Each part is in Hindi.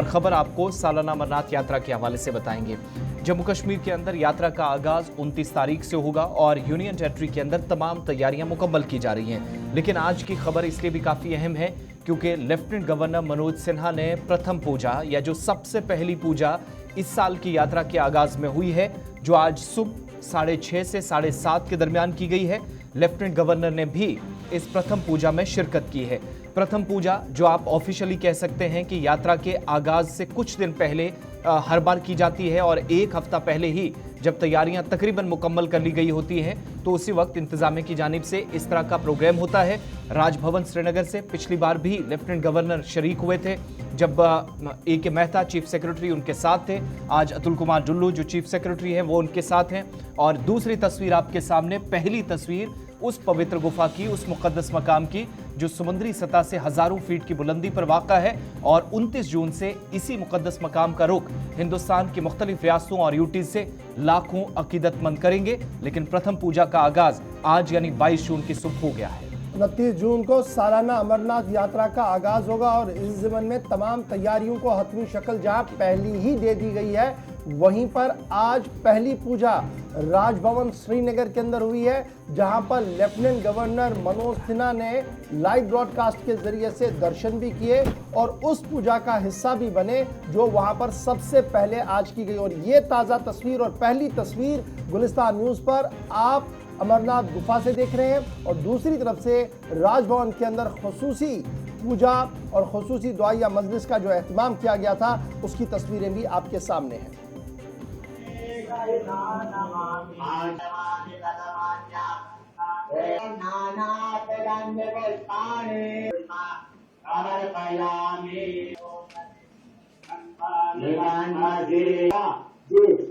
और खबर आपको सालाना अमरनाथ यात्रा के हवाले से बताएंगे। जम्मू कश्मीर के अंदर यात्रा का आगाज 29 तारीख से होगा और यूनियन टेरिटरी के अंदर तमाम तैयारियां मुकम्मल की जा रही हैं। लेकिन आज की खबर इसलिए भी काफी अहम है क्योंकि लेफ्टिनेंट गवर्नर मनोज सिन्हा ने प्रथम पूजा या जो सबसे पहली पूजा इस साल की यात्रा के आगाज में हुई है, जो आज सुबह 6:30 से 7:30 के दरमियान की गई है। लेफ्टिनेंट गवर्नर ने भी इस प्रथम पूजा में शिरकत की है। प्रथम पूजा जो आप ऑफिशियली कह सकते हैं कि यात्रा के आगाज से कुछ दिन पहले हर बार की जाती है और एक हफ्ता पहले ही जब तैयारियां तकरीबन मुकम्मल कर ली गई होती हैं तो उसी वक्त इंतजामिया की जानिब से इस तरह का प्रोग्राम होता है। राजभवन श्रीनगर से पिछली बार भी लेफ्टिनेंट गवर्नर शरीक हुए थे जब A.K. मेहता चीफ सेक्रेटरी उनके साथ थे। आज अतुल कुमार जुल्लू जो चीफ सेक्रेटरी हैं वो उनके साथ हैं। और दूसरी तस्वीर आपके सामने, पहली तस्वीर उस पवित्र गुफा की, उस मुकद्दस मकाम की जो समुद्री सतह से हजारों फीट की बुलंदी पर वाक़ा है। और 29 जून से इसी मुकद्दस मकाम का रुख हिंदुस्तान की मुख्तलिफ रियासतों और यूटीज से लाखों अकीदतमंद करेंगे। लेकिन प्रथम पूजा का आगाज आज यानी 22 जून की सुबह हो गया है। 29 जून को सालाना अमरनाथ यात्रा का आगाज होगा और इस ज़मन में तमाम तैयारियों को हतमी शक्ल जहां पहली ही दे दी गई है, वहीं पर आज पहली पूजा राजभवन श्रीनगर के अंदर हुई है, जहां पर लेफ्टिनेंट गवर्नर मनोज सिन्हा ने लाइव ब्रॉडकास्ट के जरिए से दर्शन भी किए और उस पूजा का हिस्सा भी बने जो वहां पर सबसे पहले आज की गई। और ये ताज़ा तस्वीर और पहली तस्वीर गुलिस्तान न्यूज़ पर आप अमरनाथ गुफा से देख रहे हैं और दूसरी तरफ से राजभवन के अंदर खुसूसी पूजा और खुसूसी दुआ या मजलिस का जो एहतमाम किया गया था उसकी तस्वीरें भी आपके सामने हैं।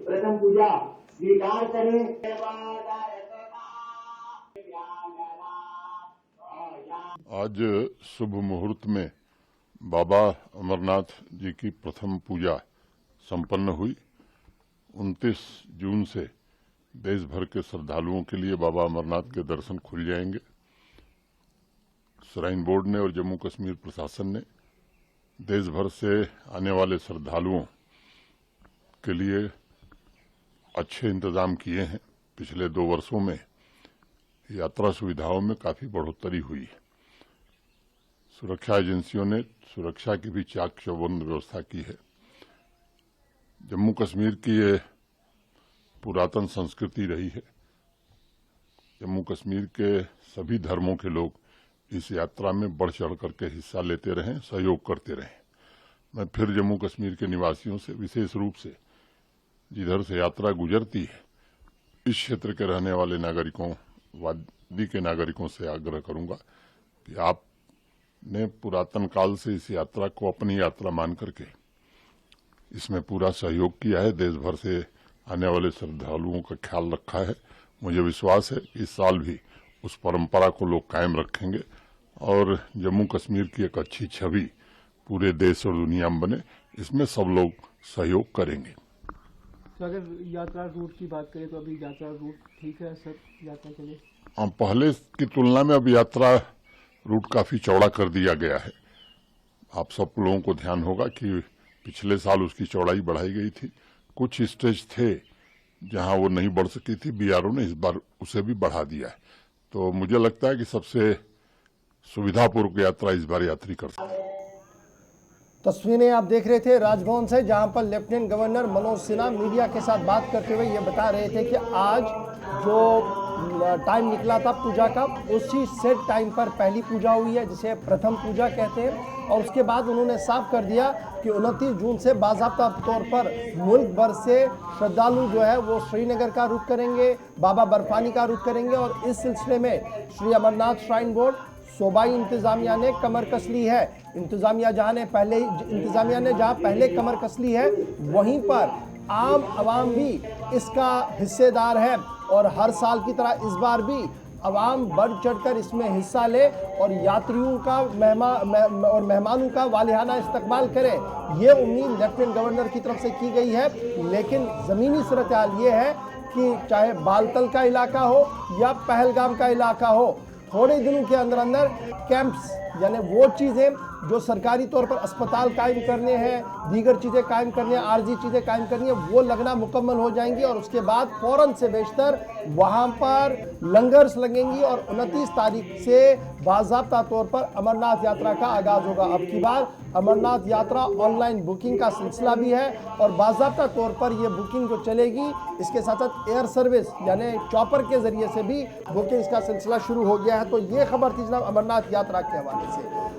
प्रथम पूजा स्वीकार करें। आज शुभ मुहूर्त में बाबा अमरनाथ जी की प्रथम पूजा संपन्न हुई। 29 जून से देश भर के श्रद्धालुओं के लिए बाबा अमरनाथ के दर्शन खुल जाएंगे। श्राइन बोर्ड ने और जम्मू कश्मीर प्रशासन ने देश भर से आने वाले श्रद्धालुओं के लिए अच्छे इंतजाम किए हैं। पिछले 2 वर्षों में यात्रा सुविधाओं में काफी बढ़ोतरी हुई है। सुरक्षा एजेंसियों ने सुरक्षा की भी चाक चौबंद व्यवस्था की है। जम्मू कश्मीर की ये पुरातन संस्कृति रही है। जम्मू कश्मीर के सभी धर्मों के लोग इस यात्रा में बढ़ चढ़ करके हिस्सा लेते रहें, सहयोग करते रहें। मैं फिर जम्मू कश्मीर के निवासियों से विशेष रूप से जिधर से यात्रा गुजरती है इस क्षेत्र के रहने वाले नागरिकों, वादी के नागरिकों से आग्रह करूंगा कि आपने पुरातन काल से इस यात्रा को अपनी यात्रा मान करके इसमें पूरा सहयोग किया है। देश भर से आने वाले श्रद्धालुओं का ख्याल रखा है। मुझे विश्वास है इस साल भी उस परंपरा को लोग कायम रखेंगे और जम्मू कश्मीर की एक अच्छी छवि पूरे देश और दुनिया में बने, इसमें सब लोग सहयोग करेंगे। तो अगर यात्रा रूट की बात करें तो अभी यात्रा रूट ठीक है सर यात्रा के लिए? पहले की तुलना में अब यात्रा रूट काफी चौड़ा कर दिया गया है। आप सब लोगों को ध्यान होगा कि पिछले साल उसकी चौड़ाई बढ़ाई गई थी। कुछ स्टेज थे जहां वो नहीं बढ़ सकी थी, BRO ने इस बार उसे भी बढ़ा दिया है। तो मुझे लगता है कि सबसे सुविधापूर्वक यात्रा इस बार यात्री कर सकते हैं। तस्वीरें आप देख रहे थे राजभवन से, जहां पर lieutenant governor Manoj Sinha media के साथ बात करते हुए ये बता रहे थे कि आज जो टाइम निकला था पूजा का उसी सेट टाइम पर पहली पूजा हुई है जिसे प्रथम पूजा कहते हैं। और उसके बाद उन्होंने साफ कर दिया कि 29 जून से बाज़ाब्ता तौर पर मुल्क भर से श्रद्धालु जो है वो श्रीनगर का रुख करेंगे, बाबा बर्फानी का रुख करेंगे। और इस सिलसिले में श्री अमरनाथ श्राइन बोर्ड सूबाई इंतजामिया ने कमर कस ली है। इंतजामिया जहां पहले कमर कस ली है, वहीं पर आम आवाम भी इसका हिस्सेदार है और हर साल की तरह इस बार भी आवाम बढ़ चढ़कर इसमें हिस्सा ले और यात्रियों का मेहमानों का वालिहाना इस्तकबाल करे, ये उम्मीद लेफ्टिनेंट गवर्नर की तरफ से की गई है। लेकिन ज़मीनी सूरत हाल ये है कि चाहे बालतल का इलाका हो या पहलगाम का इलाका हो, थोड़े दिनों के अंदर अंदर कैंप्स यानी वो चीज़ें जो सरकारी तौर पर अस्पताल कायम करने हैं, दीगर चीज़ें कायम करनी है, आर्जी चीज़ें कायम करनी है, वो लगना मुकम्मल हो जाएंगी और उसके बाद फौरन से बेशतर वहाँ पर लंगर्स लगेंगी और 29 तारीख से बाज़ाब्ता तौर पर अमरनाथ यात्रा का आगाज़ होगा। अब की बार अमरनाथ यात्रा ऑनलाइन बुकिंग का सिलसिला भी है और बाज़ाब्ता तौर पर ये बुकिंग जो चलेगी, इसके साथ साथ एयर सर्विस यानी चॉपर के ज़रिए से भी बुकिंग्स का सिलसिला शुरू हो गया है। तो ये खबर थी जनाब अमरनाथ यात्रा के हवाले से।